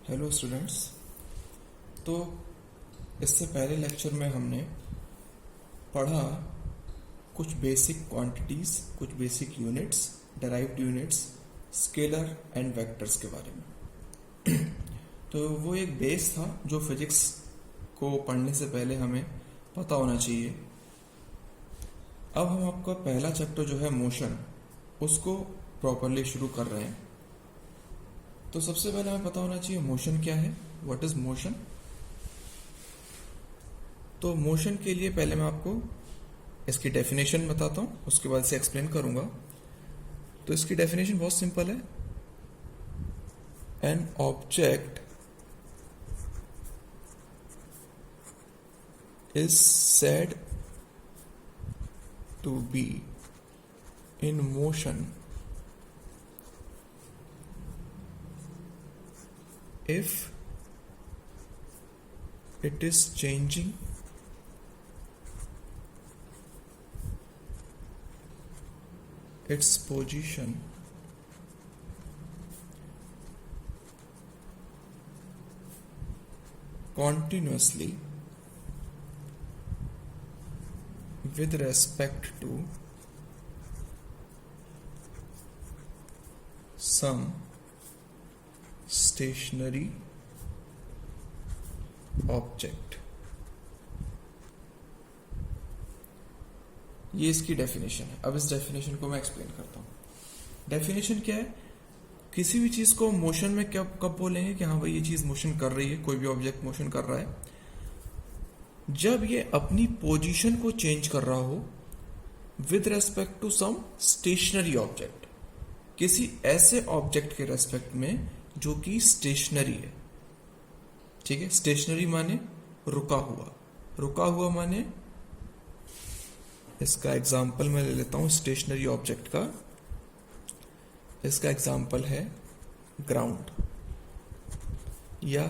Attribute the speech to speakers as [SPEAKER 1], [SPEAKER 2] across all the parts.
[SPEAKER 1] Hello students. तो इससे पहले लेक्चर में हमने पढ़ा कुछ बेसिक क्वांटिटीज़, कुछ basic units, derived units, scalar and vectors के बारे में। तो वो एक बेस था जो फिजिक्स को पढ़ने से पहले हमें पता होना चाहिए। अब हम आपका पहला चैप्टर जो है मोशन, उसको प्रॉपरली शुरू कर रहे हैं। तो सबसे पहले हमें पता होना चाहिए मोशन क्या है, व्हाट इज मोशन। तो मोशन के लिए पहले मैं आपको इसकी डेफिनेशन बताता हूँ, उसके बाद से एक्सप्लेन करूंगा। तो इसकी डेफिनेशन बहुत सिंपल है। An object is said to be in motion if it is changing its position continuously with respect to some stationary object. ये इसकी डेफिनेशन है। अब इस डेफिनेशन को मैं एक्सप्लेन करता हूं। डेफिनेशन क्या है? किसी भी चीज को मोशन में कब बोलेंगे कि हाँ भाई ये चीज मोशन कर रही है, कोई भी ऑब्जेक्ट मोशन कर रहा है, जब ये अपनी पोजीशन को चेंज कर रहा हो with respect to some stationary object, किसी ऐसे ऑब्जेक्ट के रेस्पेक्ट में जो कि स्टेशनरी है। ठीक है, स्टेशनरी माने रुका हुआ, रुका हुआ माने, इसका एग्जांपल मैं ले लेता हूं स्टेशनरी ऑब्जेक्ट का। इसका एग्जांपल है ग्राउंड या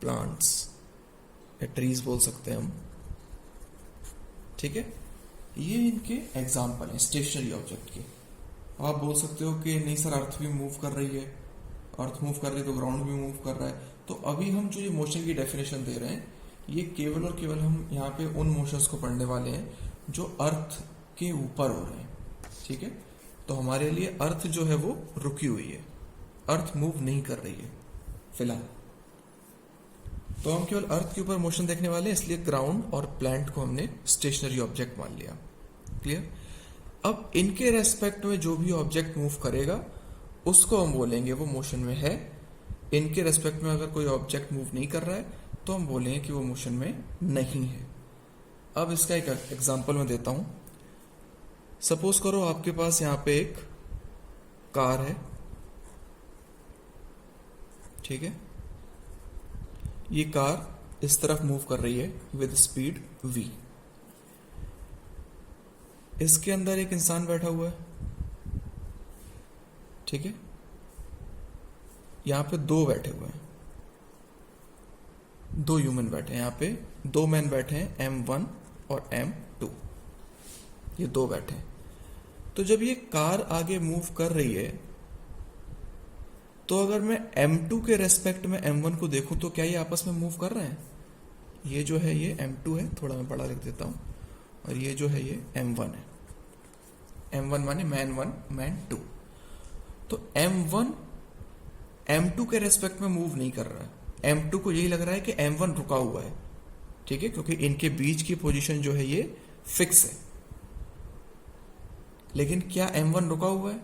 [SPEAKER 1] प्लांट्स या ट्रीज बोल सकते हैं हम। ठीक है, ये इनके एग्जांपल है स्टेशनरी ऑब्जेक्ट के। आप बोल सकते हो कि नहीं सर, अर्थ भी मूव कर रही है, अर्थ मूव कर रही है तो ग्राउंड भी मूव कर रहा है। तो अभी हम जो ये मोशन की डेफिनेशन दे रहे हैं, ये केवल और केवल हम यहाँ पे उन मोशंस को पढ़ने वाले हैं जो अर्थ के ऊपर हो रहे हैं। ठीक है, तो हमारे लिए अर्थ जो है वो रुकी हुई है, अर्थ मूव नहीं कर रही है फिलहाल। तो हम केवल अर्थ के ऊपर मोशन देखने वाले हैं, इसलिए ग्राउंड और प्लांट को हमने स्टेशनरी ऑब्जेक्ट मान लिया। क्लियर? अब इनके रेस्पेक्ट में जो भी ऑब्जेक्ट मूव करेगा उसको हम बोलेंगे वो मोशन में है। इनके रेस्पेक्ट में अगर कोई ऑब्जेक्ट मूव नहीं कर रहा है तो हम बोलेंगे कि वो मोशन में नहीं है। अब इसका एक एग्जांपल मैं देता हूं। सपोज करो आपके पास यहां पे एक कार है। ठीक है, ये कार इस तरफ मूव कर रही है विद स्पीड v। इसके अंदर एक इंसान बैठा हुआ है। ठीक है, यहां पे दो बैठे हुए हैं, दो ह्यूमन बैठे हैं। यहां पे दो मैन बैठे हैं, M1 और M2, ये दो बैठे हैं। तो जब ये कार आगे मूव कर रही है तो अगर मैं M2 के रेस्पेक्ट में M1 को देखूं तो क्या ये आपस में मूव कर रहे हैं? ये जो है ये M2 है, थोड़ा मैं बड़ा लिख देता हूं, और ये जो है ये M1 है। M1 माने मैन 1 मैन 2। तो M1 M2 के रेस्पेक्ट में मूव नहीं कर रहा है। M2 को यही लग रहा है कि M1 रुका हुआ है। ठीक है, क्योंकि इनके बीच की पोजीशन जो है ये फिक्स है। लेकिन क्या M1 रुका हुआ है?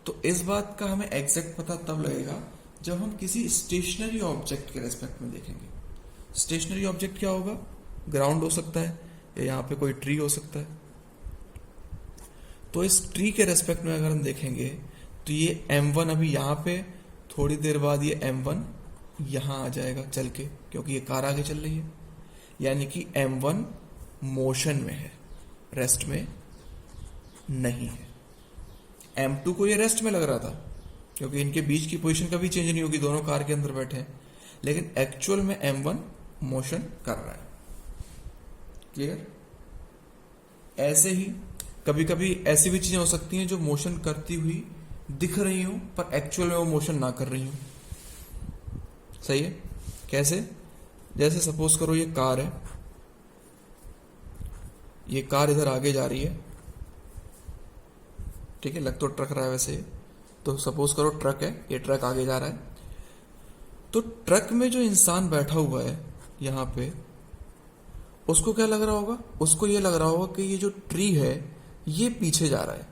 [SPEAKER 1] तो इस बात का हमें एग्जैक्ट पता तब लगेगा जब हम किसी स्टेशनरी ऑब्जेक्ट के रेस्पेक्ट में देखेंगे। स्टेशनरी ऑब्जेक्ट क्या होगा? ग्राउंड हो सकता है या यहां पे कोई ट्री हो सकता है। तो इस ट्री के रेस्पेक्ट में अगर हम देखेंगे तो ये M1 अभी यहां पे, थोड़ी देर बाद ये M1 यहां आ जाएगा चल के, क्योंकि ये कार आगे चल रही है। यानी कि M1 मोशन में है, रेस्ट में नहीं है। M2 को ये रेस्ट में लग रहा था क्योंकि इनके बीच की पोजीशन कभी चेंज नहीं होगी, दोनों कार के अंदर बैठे हैं। लेकिन एक्चुअल में M1 मोशन कर रहा है। क्लियर? ऐसे ही कभी कभी ऐसी भी चीजें हो सकती हैं जो मोशन करती हुई दिख रही हूं पर एक्चुअल में वो मोशन ना कर रही हूं। सही है। कैसे? जैसे सपोज करो ये कार है, ये कार इधर आगे जा रही है, ठीक है, लग तो ट्रक रहा है वैसे, तो सपोज करो ट्रक है, ये ट्रक आगे जा रहा है, तो ट्रक में जो इंसान बैठा हुआ है यहाँ पे, उसको क्या लग रहा होगा? उसको ये लग रहा होगा कि ये जो ट्री है ये पीछे जा रहा है,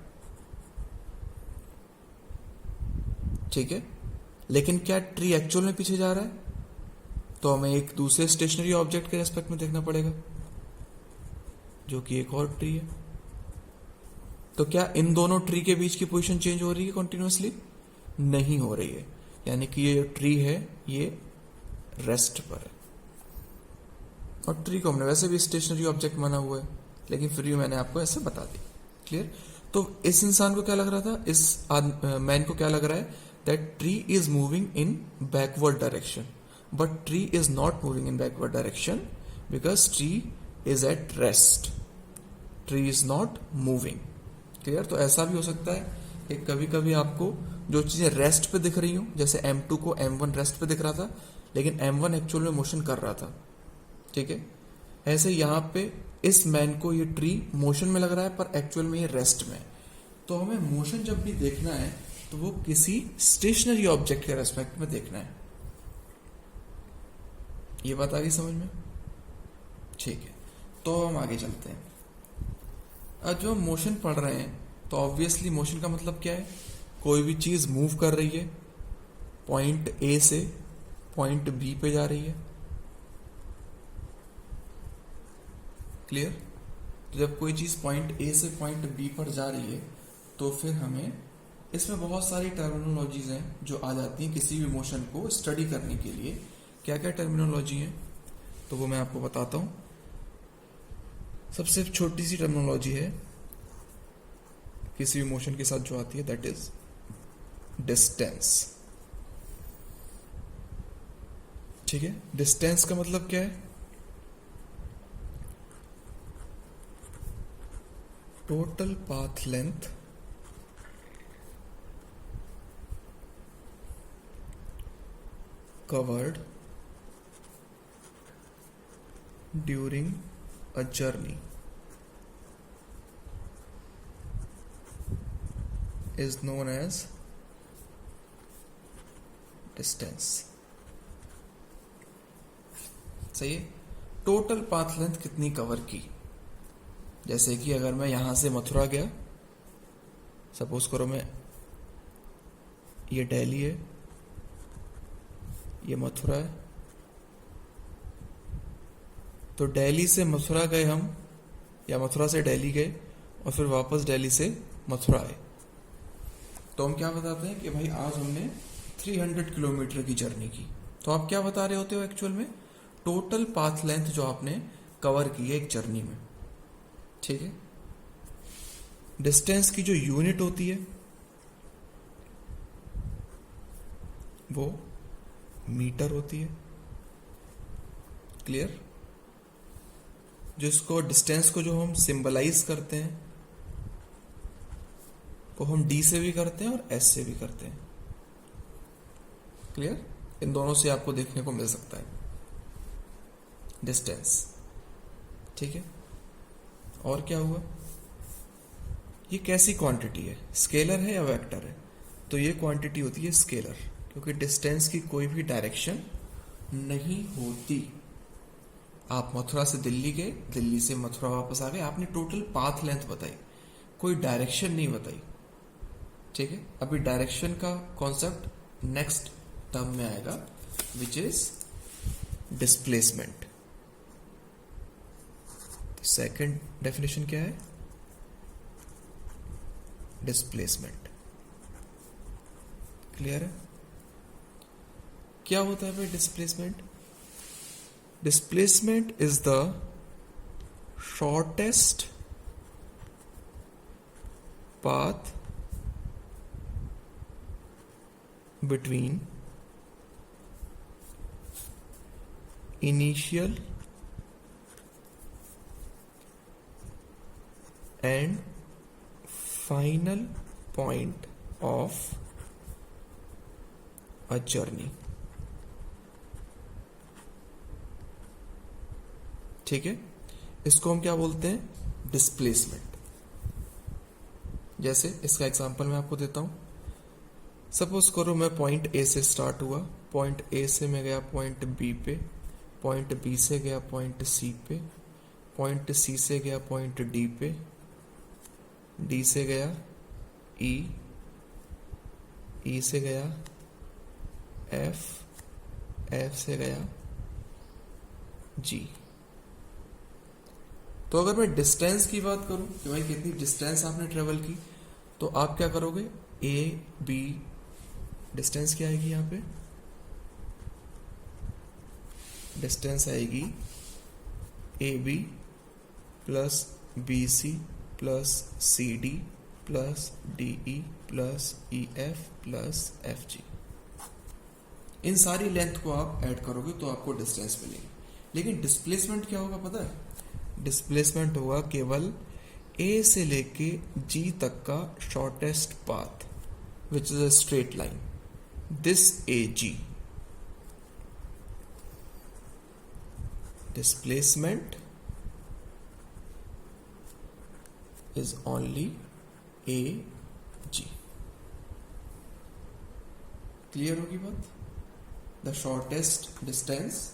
[SPEAKER 1] ठीक है। लेकिन क्या ट्री एक्चुअल में पीछे जा रहा है? तो हमें एक दूसरे स्टेशनरी ऑब्जेक्ट के रेस्पेक्ट में देखना पड़ेगा, जो कि एक और ट्री है। तो क्या इन दोनों ट्री के बीच की पोजीशन चेंज हो रही है कॉन्टिन्यूसली? नहीं हो रही है, यानी कि ये जो ट्री है ये रेस्ट पर है। और ट्री को हमने वैसे भी स्टेशनरी ऑब्जेक्ट माना हुआ है, लेकिन फिर भी मैंने आपको ऐसे बता दी। क्लियर? तो इस इंसान को क्या लग रहा था, इस मैन को क्या लग रहा है, that tree is moving in backward direction, but tree is not moving in backward direction because tree is at rest, tree is not moving. Clear? तो ऐसा भी हो सकता है कि कभी कभी आपको जो चीजें रेस्ट पे दिख रही हो, जैसे M2 को M1 रेस्ट पे दिख रहा था, लेकिन M1 एक्चुअल में मोशन कर रहा था, ठीक है। ऐसे यहाँ पे इस मैन को ये ट्री मोशन में लग रहा है, पर एक्चुअल में ये रेस्ट में। तो हमें मोशन जब भी देखना है तो वो किसी स्टेशनरी ऑब्जेक्ट के रेस्पेक्ट में देखना है। ये बात आ गई समझ में? ठीक है, तो हम आगे चलते हैं। अब जो मोशन पढ़ रहे हैं, तो ऑब्वियसली मोशन का मतलब क्या है? कोई भी चीज मूव कर रही है, पॉइंट ए से पॉइंट बी पे जा रही है। क्लियर? तो जब कोई चीज पॉइंट ए से पॉइंट बी पर जा रही है, तो फिर हमें इसमें बहुत सारी टर्मिनोलॉजीज हैं जो आ जाती हैं किसी भी मोशन को स्टडी करने के लिए। क्या क्या टर्मिनोलॉजी है, तो वो मैं आपको बताता हूं। सबसे छोटी सी टर्मिनोलॉजी है किसी भी मोशन के साथ जो आती है, दैट इज डिस्टेंस। ठीक है, डिस्टेंस का मतलब क्या है? Total path length covered during a journey is known as distance। सही है। टोटल पाथ लेंथ कितनी कवर की? जैसे कि अगर मैं यहां से मथुरा गया, सपोज करो मैं, ये दिल्ली है, ये मथुरा है, तो दिल्ली से मथुरा गए हम, या मथुरा से दिल्ली गए, और फिर वापस दिल्ली से मथुरा आए, तो हम क्या बताते हैं कि भाई आज हमने 300 किलोमीटर की जर्नी की। तो आप क्या बता रहे होते हो एक्चुअल में? टोटल पाथ लेंथ जो आपने कवर की है एक जर्नी में। ठीक है। डिस्टेंस की जो यूनिट होती है वो मीटर होती है। क्लियर? जिसको डिस्टेंस को जो हम सिंबलाइज करते हैं वो हम डी से भी करते हैं और एस से भी करते हैं। क्लियर? इन दोनों से आपको देखने को मिल सकता है डिस्टेंस। ठीक है। और क्या हुआ? ये कैसी क्वांटिटी है? स्केलर है या वेक्टर है? तो ये क्वांटिटी होती है स्केलर, क्योंकि डिस्टेंस की कोई भी डायरेक्शन नहीं होती। आप मथुरा से दिल्ली गए, दिल्ली से मथुरा वापस आ गए, आपने टोटल पाथ लेंथ बताई, कोई डायरेक्शन नहीं बताई। ठीक है। अभी डायरेक्शन का कॉन्सेप्ट नेक्स्ट टर्म में आएगा, which is displacement. Second definition क्या है? डिस्प्लेसमेंट। क्लियर है? क्या होता है भाई displacement? Displacement is the shortest path between initial and final point of a journey। ठीक है, इसको हम क्या बोलते हैं, डिस्प्लेसमेंट। जैसे इसका एग्जांपल मैं आपको देता हूं। सपोज करो मैं पॉइंट ए से स्टार्ट हुआ, पॉइंट ए से मैं गया पॉइंट बी पे, पॉइंट बी से गया पॉइंट सी पे, पॉइंट सी से गया पॉइंट डी पे, डी से गया ई, ई से गया एफ, एफ से गया जी। तो अगर मैं डिस्टेंस की बात करूं कि भाई कितनी डिस्टेंस आपने ट्रेवल की, तो आप क्या करोगे, ए बी, डिस्टेंस क्या आएगी यहां पे, डिस्टेंस आएगी A B plus B C plus C D plus D E plus E F plus F G. इन सारी लेंथ को आप ऐड करोगे तो आपको डिस्टेंस मिलेगी। लेकिन डिस्प्लेसमेंट क्या होगा पता है, डिस्प्लेसमेंट होगा केवल ए से लेके जी तक का shortest path which is a straight line, this A G. Displacement is only A G. Clear होगी बात। द शॉर्टेस्ट डिस्टेंस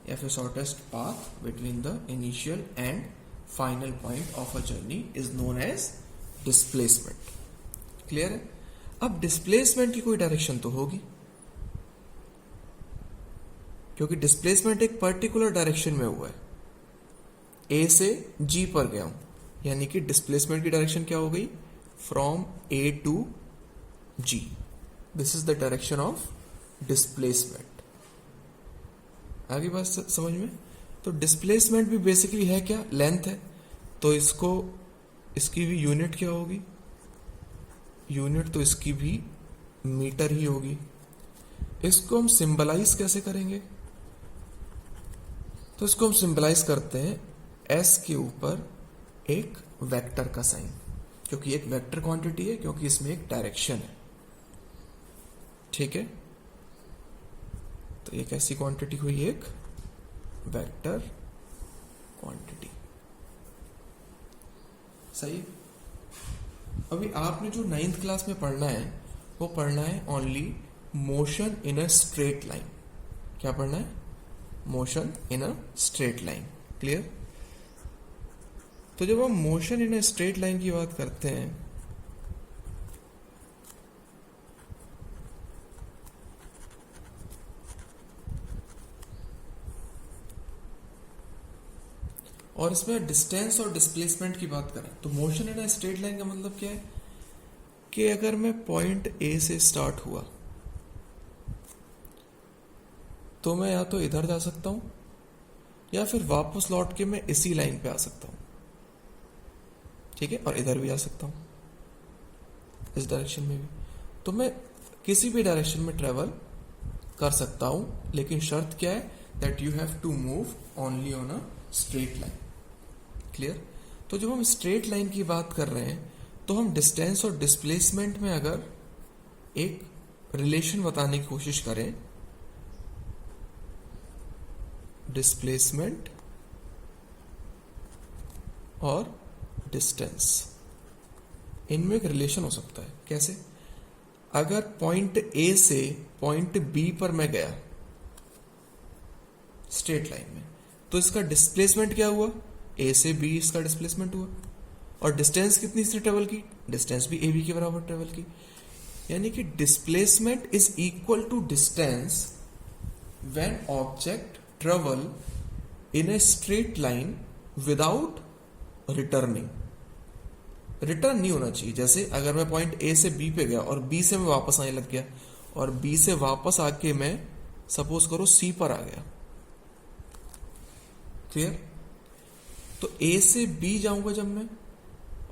[SPEAKER 1] या फिर shortest path between the initial and final point of a journey is known as displacement. Clear है। अब displacement की कोई direction तो होगी, क्योंकि डिस्प्लेसमेंट एक पर्टिकुलर डायरेक्शन में हुआ है। ए से जी पर गया हूं, यानी कि डिस्प्लेसमेंट की डायरेक्शन क्या हो गई, from A to G. This is the direction of displacement. आगे बात समझ में। तो डिस्प्लेसमेंट भी बेसिकली है क्या, लेंथ है। तो इसकी भी यूनिट क्या होगी, यूनिट तो इसकी भी मीटर ही होगी। इसको हम सिंबलाइज कैसे करेंगे, तो इसको हम सिंबलाइज करते हैं एस के ऊपर एक वेक्टर का साइन, क्योंकि एक वेक्टर क्वांटिटी है, क्योंकि इसमें एक डायरेक्शन है। ठीक है, तो एक ऐसी क्वांटिटी हुई, एक वेक्टर क्वांटिटी। सही। अभी आपने जो 9th क्लास में पढ़ना है वो पढ़ना है only motion in a straight line. क्या पढ़ना है, motion in a straight line. Clear. तो जब हम motion in a straight line की बात करते हैं, और इसमें डिस्टेंस और डिस्प्लेसमेंट की बात करें, तो motion in a straight line का मतलब क्या है कि अगर मैं पॉइंट ए से स्टार्ट हुआ तो मैं या तो इधर जा सकता हूं या फिर वापस लौट के मैं इसी लाइन पे आ सकता हूं। ठीक है, और इधर भी आ सकता हूं, इस डायरेक्शन में भी। तो मैं किसी भी डायरेक्शन में ट्रेवल कर सकता हूं, लेकिन शर्त क्या है, that you have to move only on a straight line. Clear. तो जब हम स्ट्रेट लाइन की बात कर रहे हैं तो हम डिस्टेंस और डिस्प्लेसमेंट में अगर एक रिलेशन बताने की कोशिश करें, डिस्प्लेसमेंट और डिस्टेंस, इनमें एक रिलेशन हो सकता है। कैसे, अगर पॉइंट ए से पॉइंट बी पर मैं गया स्ट्रेट लाइन में, तो इसका डिस्प्लेसमेंट क्या हुआ, ए से बी इसका डिस्प्लेसमेंट हुआ, और डिस्टेंस कितनी इसने ट्रेवल की, डिस्टेंस भी ए बी के बराबर ट्रेवल की। यानी कि displacement is equal to distance when object travel in a straight line without returning. Return नहीं होना चाहिए। जैसे अगर मैं पॉइंट ए से बी पे गया और बी से मैं वापस आने लग गया, और बी से वापस आके मैं सपोज करो सी पर आ गया। क्लियर। तो ए से बी जाऊंगा जब मैं,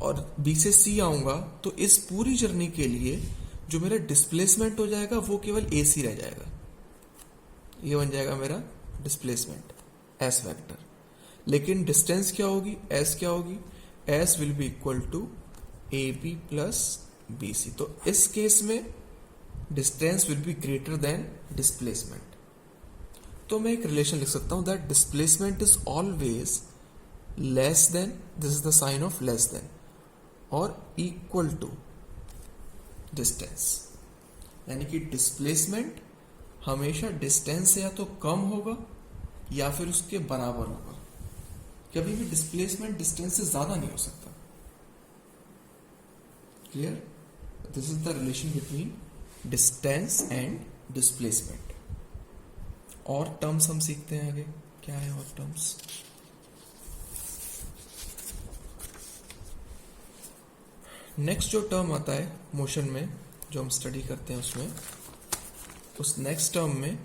[SPEAKER 1] और बी से सी आऊंगा, तो इस पूरी जर्नी के लिए जो मेरा डिस्प्लेसमेंट हो जाएगा वो केवल ए सी रह जाएगा। ये बन जाएगा मेरा डिस्प्लेसमेंट, एस वेक्टर। लेकिन डिस्टेंस क्या होगी, एस क्या होगी, s will be equal to A B plus B C. तो इस केस में distance will be greater than displacement. तो मैं एक रिलेशन लिख सकता हूं that displacement is always less than, this is the sign of less than और इक्वल टू डिस्टेंस, यानी कि डिस्प्लेसमेंट हमेशा डिस्टेंस से या तो कम होगा या फिर उसके बराबर होगा। कभी भी डिस्प्लेसमेंट डिस्टेंस से ज्यादा नहीं हो सकता। Clear? This is the relation between distance and displacement. और टर्म्स हम सीखते हैं आगे, क्या है और टर्म्स? नेक्स्ट जो टर्म आता है मोशन में, जो हम स्टडी करते हैं उसमें, उस नेक्स्ट टर्म में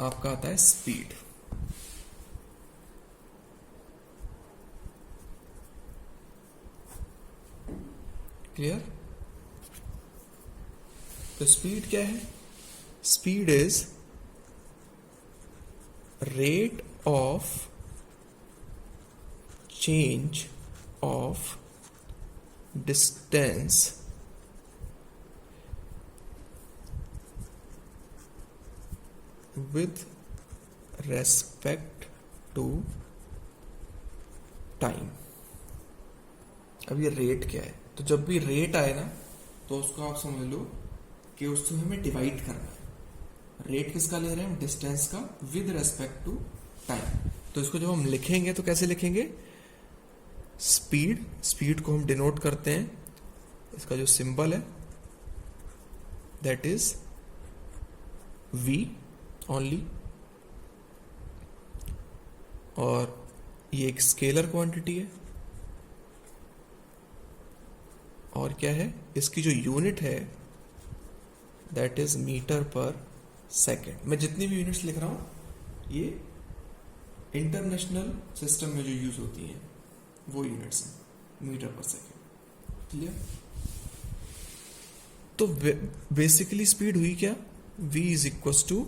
[SPEAKER 1] आपका आता है स्पीड। क्लियर? तो स्पीड क्या है? Speed is rate of change of distance with respect to time। अब ये रेट क्या है? तो जब भी रेट आए ना, तो उसको आप समझ लो कि उसको हमें डिवाइड करना है। रेट किसका ले रहे हैं हम? डिस्टेंस का, विद रेस्पेक्ट टू टाइम। तो इसको जब हम लिखेंगे तो कैसे लिखेंगे? स्पीड को हम डिनोट करते हैं, इसका जो सिंबल है दैट इज v ओनली, और ये एक स्केलर क्वांटिटी है। और क्या है? इसकी जो यूनिट है that is metre per second. मैं जितनी भी यूनिट्स लिख रहा हूं ये इंटरनेशनल सिस्टम में जो यूज होती हैं वो यूनिट्स हैं, मीटर पर सेकेंड। क्लियर? तो बेसिकली स्पीड हुई क्या? v is equal to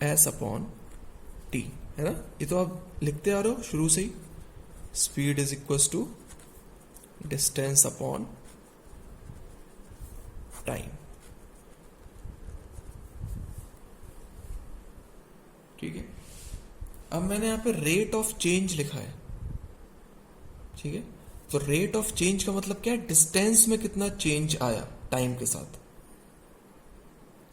[SPEAKER 1] s upon t, है ना? ये तो आप लिखते आ रहे हो शुरू से ही। Speed is equal to distance upon time. ठीक है? अब मैंने यहां पे रेट ऑफ चेंज लिखा है। ठीक है? तो रेट ऑफ चेंज का मतलब क्या है? डिस्टेंस में कितना चेंज आया टाइम के साथ।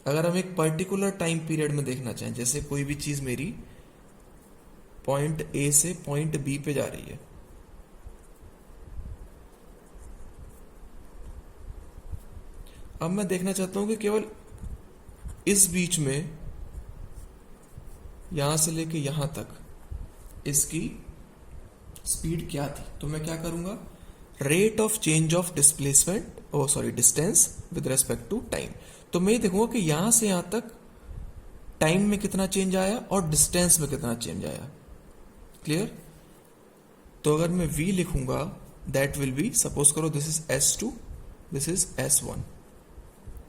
[SPEAKER 1] अगर हम एक पर्टिकुलर टाइम पीरियड में देखना चाहें, जैसे कोई भी चीज मेरी पॉइंट ए से पॉइंट बी पे जा रही है, अब मैं देखना चाहता हूं कि केवल इस बीच में, यहां से लेके यहां तक इसकी स्पीड क्या थी। तो मैं क्या करूंगा? Rate of change of displacement, distance with respect to time. तो मैं देखूंगा कि यहां से यहां तक टाइम में कितना चेंज आया और डिस्टेंस में कितना चेंज आया। क्लियर? तो अगर मैं v लिखूंगा दैट विल बी, सपोज करो this is s2, this is s1,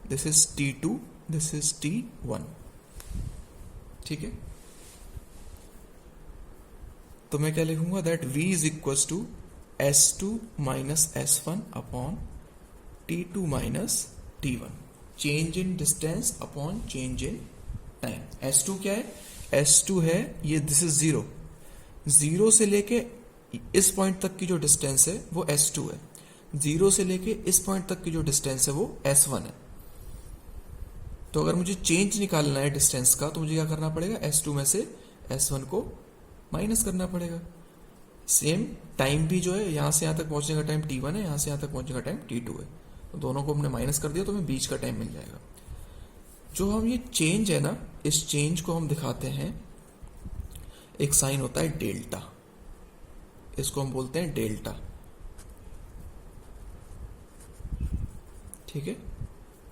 [SPEAKER 1] this is t2, this is t1। ठीक है? तो मैं क्या लिखूंगा? That v is equal to s2 minus s1 upon t2 minus t1। Change in distance upon change in time. s2 क्या है? s2 है ये, दिस इज 0, 0 से लेके इस पॉइंट तक की जो डिस्टेंस है वो s2 है। 0 से लेके इस पॉइंट तक की जो डिस्टेंस है वो s1 है। तो अगर मुझे चेंज निकालना है डिस्टेंस का, तो मुझे क्या करना पड़ेगा? s2 में से s1 को माइनस करना पड़ेगा। सेम टाइम भी जो है, यहां से यहां तक पहुंचने का टाइम t1 है, यहां से यहां तक पहुंचने का टाइम t2 है। तो दोनों को हमने माइनस कर दिया तो हमें बीच का टाइम मिल जाएगा। जो हम ये चेंज है ना, इस चेंज को हम दिखाते हैं, एक साइन होता है डेल्टा, इसको हम बोलते हैं डेल्टा। ठीक है?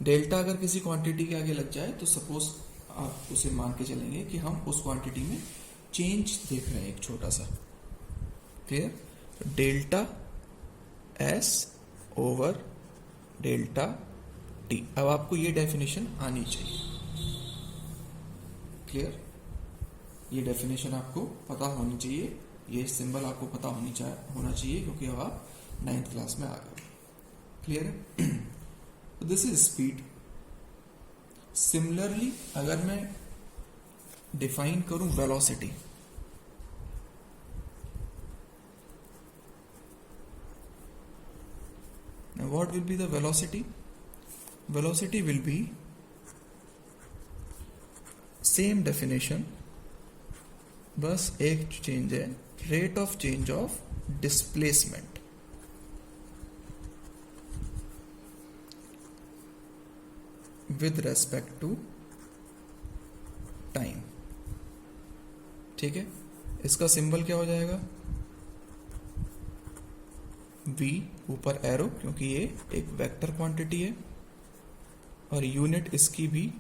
[SPEAKER 1] डेल्टा अगर किसी क्वांटिटी के आगे लग जाए तो सपोज आप उसे मान के चलेंगे कि हम उस क्वांटिटी में चेंज देख रहे हैं एक छोटा सा। Clear? Delta S over delta T. अब आपको ये डेफिनेशन आनी चाहिए। क्लियर? ये डेफिनेशन आपको पता होनी चाहिए, ये सिंबल आपको पता होना चाहिए, क्योंकि अब आप 9th क्लास में आ गए। क्लियर है? This is speed. सिमिलरली अगर मैं डिफाइन करूं velocity, now what will be the velocity? Velocity will be same definition, बस एक चेंज है, rate of change of displacement. With respect to time. ठीक है, इसका सिंबल क्या हो जाएगा? v ऊपर एरो, क्योंकि ये एक वेक्टर क्वांटिटी है, और यूनिट इसकी भी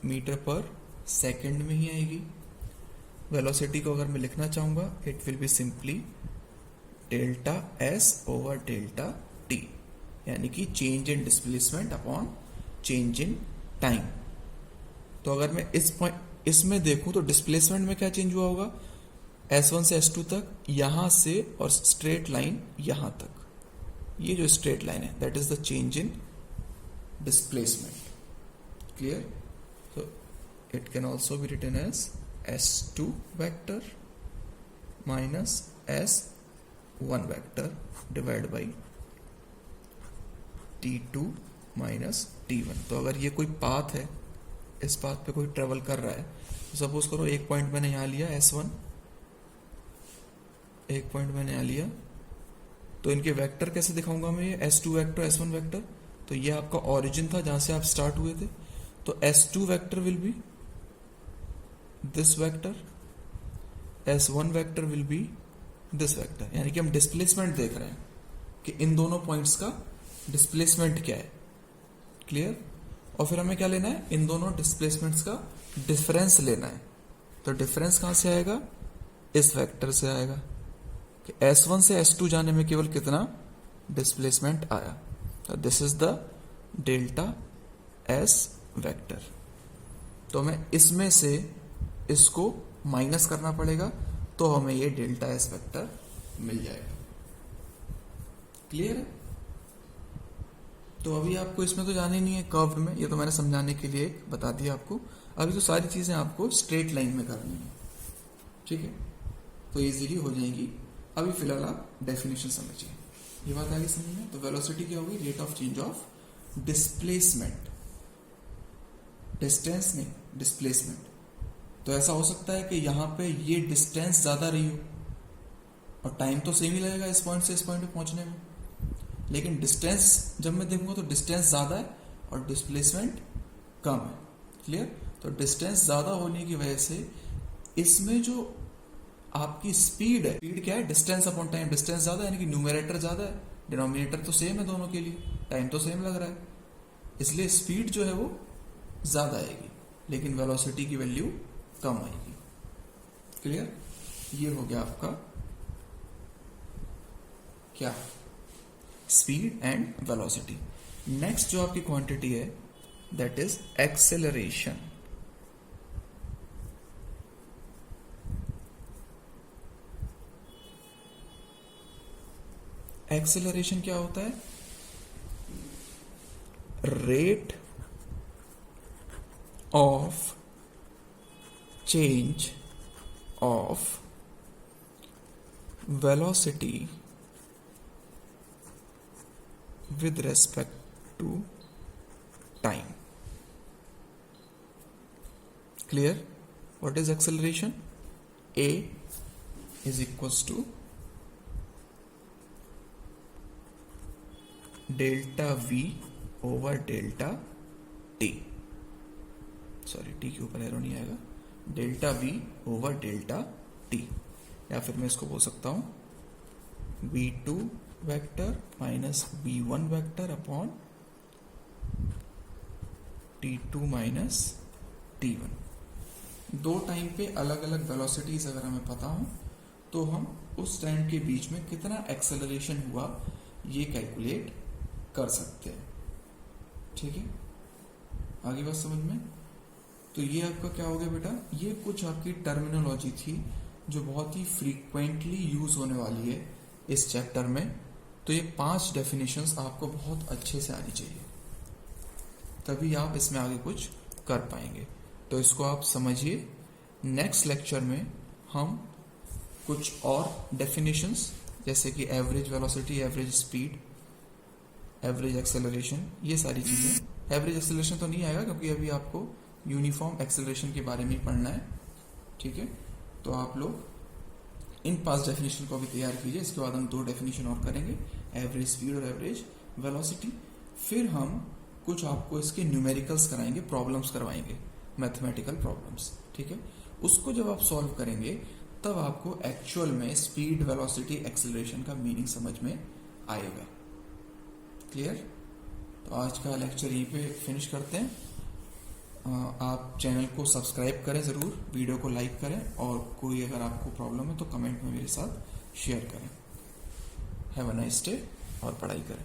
[SPEAKER 1] मीटर पर सेकंड में ही आएगी। वेलोसिटी को अगर मैं लिखना चाहूंगा, it will be simply delta S over delta T, यानी कि change in displacement upon change in time. तो अगर मैं इसमें देखूं तो डिस्प्लेसमेंट में क्या चेंज हुआ होगा? S1 से S2 तक, यहां से और स्ट्रेट लाइन यहां तक, ये जो स्ट्रेट लाइन है that is the change in displacement. Clear? So it can also be written as S2 vector minus S1 vector divided by T2 minus T1। तो अगर ये कोई पाथ है, इस पाथ पे कोई ट्रेवल कर रहा है, सपोज करो एक पॉइंट मैंने यहां लिया S1, एक पॉइंट मैंने यहां लिया, तो इनके वेक्टर कैसे दिखाऊंगा मैं? ये S2 वेक्टर, S1 वेक्टर, तो ये आपका ओरिजिन था जहां से आप स्टार्ट हुए थे, तो S2 vector will be this vector, S1 vector will be this vector, यानी कि हम डिस्प्लेसमेंट देख रहे हैं कि इन दोनों पॉइंट्स का डिस्प्लेसमेंट क्या है। क्लियर? और फिर हमें क्या लेना है? इन दोनों डिस्प्लेसमेंट्स का डिफरेंस लेना है। तो डिफरेंस कहां से आएगा? इस वेक्टर से आएगा कि S1 से S2 जाने में केवल कितना डिस्प्लेसमेंट आया। तो this is the delta S vector. तो हमें इसमें से इसको माइनस करना पड़ेगा, तो हमें ये डेल्टा एस वेक्टर मिल जाएगा। क्लियर है? तो अभी आपको इसमें तो जाना ही नहीं है कर्व्ड में, ये तो मैंने समझाने के लिए बता दिया आपको। अभी तो सारी चीजें आपको स्ट्रेट लाइन में करनी है। ठीक है, तो इजीली हो जाएगी। अभी फिलहाल आप डेफिनेशन समझिए, ये बात आगे समझ में। तो वेलोसिटी क्या होगी? Rate of change of displacement, distance नहीं, डिस्प्लेसमेंट। तो ऐसा हो सकता है कि यहां पे ये डिस्टेंस ज्यादा रही हो और टाइम तो सेम ही लगेगा इस पॉइंट से इस पॉइंट पे पहुंचने में, लेकिन डिस्टेंस जब मैं देखूंगा तो डिस्टेंस ज्यादा है और डिस्प्लेसमेंट कम है। क्लियर? तो डिस्टेंस ज्यादा होने की वजह से इसमें जो आपकी स्पीड है, स्पीड क्या है? Distance upon time. डिस्टेंस ज्यादा यानी कि न्यूमरेटर ज्यादा है, डिनोमिनेटर तो सेम है दोनों के लिए, टाइम तो सेम लग रहा है, इसलिए स्पीड जो है वो ज्यादा आएगी, लेकिन वेलोसिटी की वैल्यू कम आएगी। क्लियर? ये हो गया आपका क्या? Speed and velocity. नेक्स्ट जो आपकी क्वांटिटी है दैट इज एक्सेलरेशन। एक्सेलरेशन क्या होता है? Rate of change of velocity with respect to time. Clear? What is acceleration? A is equals to delta V over delta T. Sorry, T के ऊपर arrow नहीं आएगा, delta V over delta T, या फिर मैं इसको बोल सकता हूं V2 vector minus B1 vector upon T2 minus T1। दो टाइम पे अलग अलग वेलोसिटीज अगर हमें पता हो तो हम उस टाइम के बीच में कितना एक्सेलरेशन हुआ ये कैलकुलेट कर सकते हैं। ठीक है, आगे बात समझ में। तो ये आपका क्या हो गया बेटा? ये कुछ आपकी टर्मिनोलॉजी थी जो बहुत ही फ्रीक्वेंटली यूज होने वाली है इस चैप्टर में। तो ये 5 डेफिनेशंस आपको बहुत अच्छे से आनी चाहिए, तभी आप इसमें आगे कुछ कर पाएंगे। तो इसको आप समझिए। नेक्स्ट लेक्चर में हम कुछ और डेफिनेशंस जैसे कि average velocity, average speed, average acceleration, ये सारी चीज़ें। एवरेज एक्सेलरेशन तो नहीं आएगा क्योंकि अभी आपको यूनिफॉर्म एक्सेलरेशन के बारे में ही पढ़ना है, ठीक है। तो आप लोग इन 5 डेफिनेशन को भी तैयार कीजिए। इसके बाद हम 2 डेफिनेशन और करेंगे, एवरेज स्पीड और एवरेज वेलोसिटी। फिर हम कुछ आपको इसके न्यूमेरिकल्स कराएंगे, प्रॉब्लम्स करवाएंगे, मैथमेटिकल प्रॉब्लम्स, ठीक है। उसको जब आप सॉल्व करेंगे तब आपको एक्चुअल में स्पीड, वेलोसिटी, एक्सेलरेशन का मीनिंग समझ में आएगा। क्लियर? तो आज का लेक्चर यहीं पे फिनिश करते हैं। आप चैनल को सब्सक्राइब करें ज़रूर, वीडियो को लाइक करें, और कोई अगर आपको प्रॉब्लम है तो कमेंट में मेरे साथ शेयर करें। हैव अ नाइस डे और पढ़ाई करें।